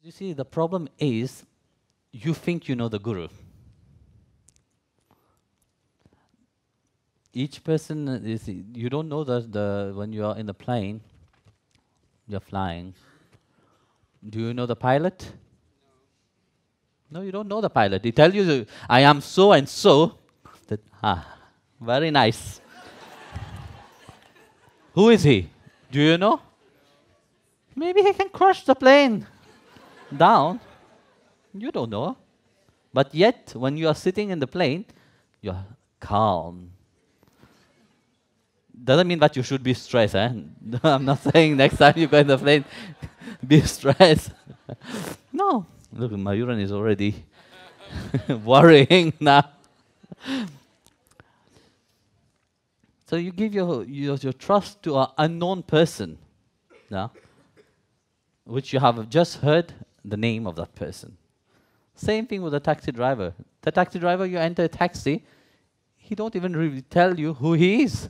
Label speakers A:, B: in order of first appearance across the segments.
A: You see, the problem is you think you know the guru. Each person is, you don't know the when you are in the plane, you're flying. Do you know the pilot? No, you don't know the pilot. He tell you, I am so and so. That, very nice. Who is he? Do you know? Maybe he can crush the plane down. You don't know. But yet, when you are sitting in the plane, you're calm. Doesn't mean that you should be stressed. I'm not saying next time you go in the plane, be stressed. No. Look, my urine is already worrying now. So you give your trust to an unknown person, yeah, which you have just heard the name of that person. Same thing with a taxi driver. The taxi driver, you enter a taxi, he don't even really tell you who he is.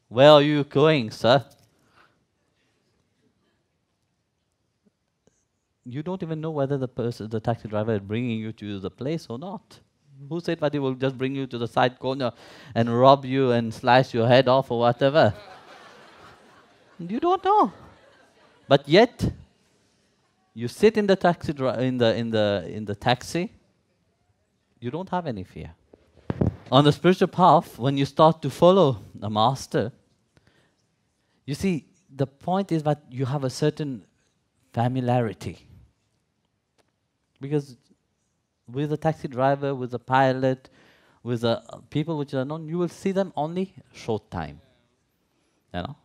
A: Where are you going, sir? You don't even know whether the taxi driver is bringing you to the place or not. Who said that he will just bring you to the side corner and rob you and slice your head off or whatever? You don't know. But yet, you sit in the taxi in the taxi. You don't have any fear. On the spiritual path, when you start to follow a master, you see, the point is that you have a certain familiarity. Because with a taxi driver, with a pilot, with people which are known, you will see them only short time. You know,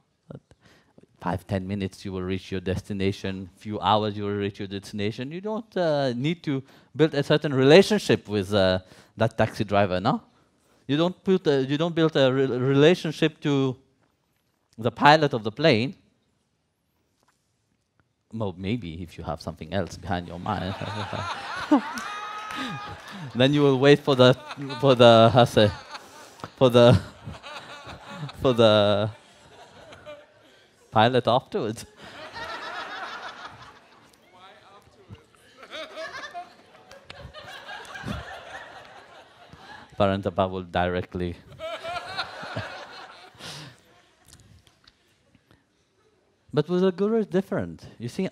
A: 5-10 minutes you will reach your destination. Few hours you will reach your destination. You don't need to build a certain relationship with that taxi driver. No, you don't build a relationship to the pilot of the plane. Well, maybe if you have something else behind your mind. Then you will wait for the pilot afterwards.
B: Why afterwards?
A: Parantapa will directly. But with a guru, it's different. You see,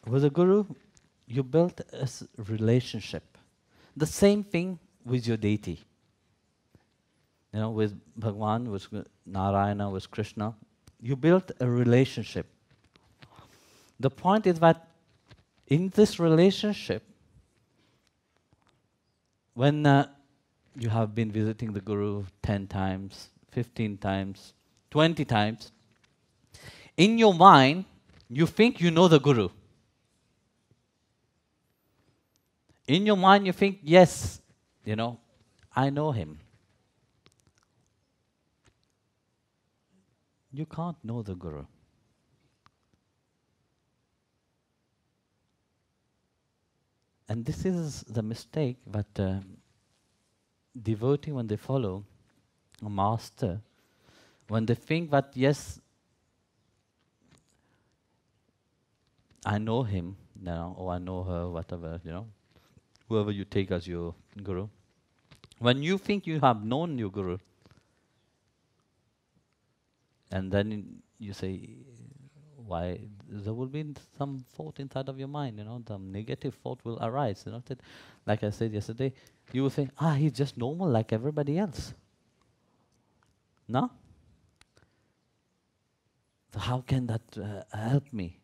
A: with a guru, you build a relationship. The same thing with your deity. You know, with Bhagwan, with Narayana, with Krishna, you build a relationship. The point is that in this relationship, when you have been visiting the Guru 10 times, 15 times, 20 times, in your mind, you think you know the Guru. In your mind, you think, yes, you know, I know him. You can't know the Guru. And this is the mistake that devotee, when they follow a master, when they think that, yes, I know him now, or I know her, whatever, you know, whoever you take as your guru. When you think you have known your guru, and then you say, why? There will be some thought inside of your mind, you know, the negative thought will arise, you know. That, like I said yesterday, you will think, he's just normal like everybody else. No? So how can that help me?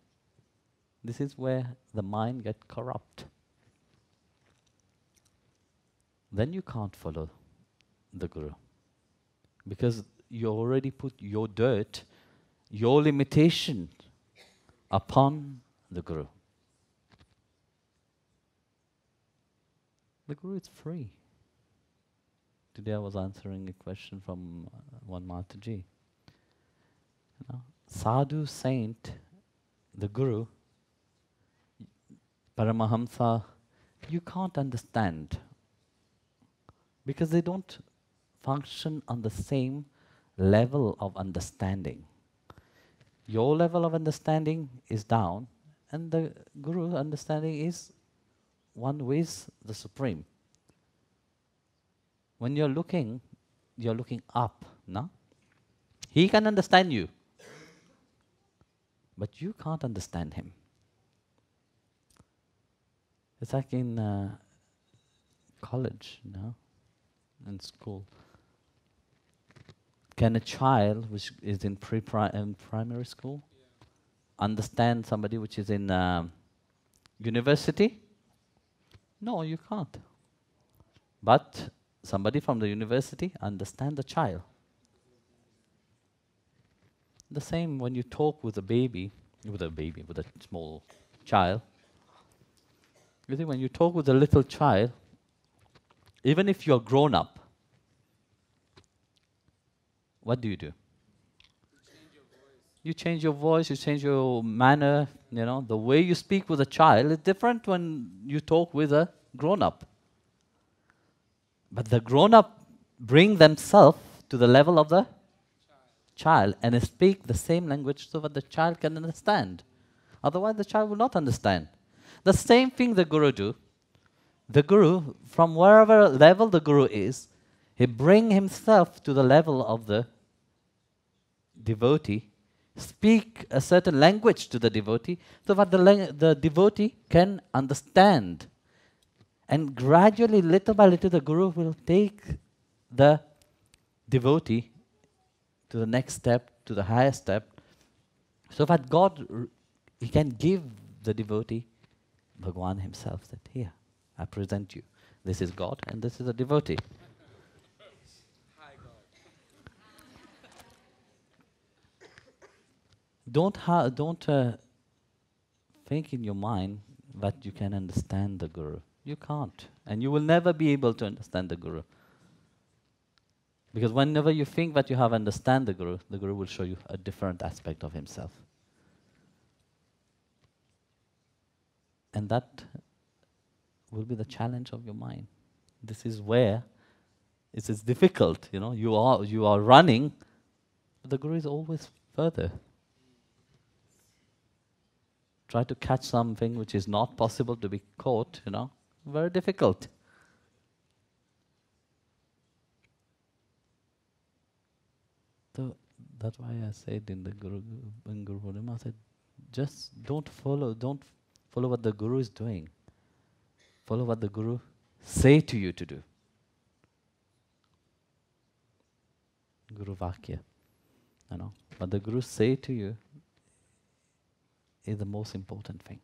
A: This is where the mind gets corrupt. Then you can't follow the Guru. Because you already put your dirt, your limitation upon the Guru. The Guru is free. Today I was answering a question from one Mataji. You know, Sadhu, saint, the Guru, Paramahamsa, you can't understand. Because they don't function on the same level of understanding. Your level of understanding is down, And the Guru understanding is one who is the supreme. When you're looking up, no? He can understand you, but you can't understand him. It's like in college, no? In school. Can a child which is in primary school understand somebody which is in university? No, you can't. But somebody from the university understand the child. The same when you talk with a small child. You see, when you talk with a little child, even if you're grown up, what do? You change your voice, you change your manner, the way you speak with a child is different when you talk with a grown-up. But the grown-up bring themselves to the level of the child and they speak the same language so that the child can understand. Otherwise, the child will not understand. The same thing the Guru do. The Guru, from wherever level the Guru is, he bring himself to the level of the devotee, speak a certain language to the devotee, so that the devotee can understand. And gradually, little by little, the Guru will take the devotee to the next step, to the higher step, so that God, he can give the devotee Bhagwan himself, that here, I present you. This is God and this is a devotee.
B: Hi, God.
A: Don't think in your mind that you can understand the Guru. You can't. And you will never be able to understand the Guru. Because whenever you think that you have understand the Guru will show you a different aspect of himself. And that will be the challenge of your mind. This is where it is difficult, you are running, but the Guru is always further. Try to catch something which is not possible to be caught, very difficult. So that's why I said in Guru Purnima, I said, just don't follow what the Guru is doing. Follow what the Guru say to you to do. Guru Vakya. What the Guru say to you is the most important thing.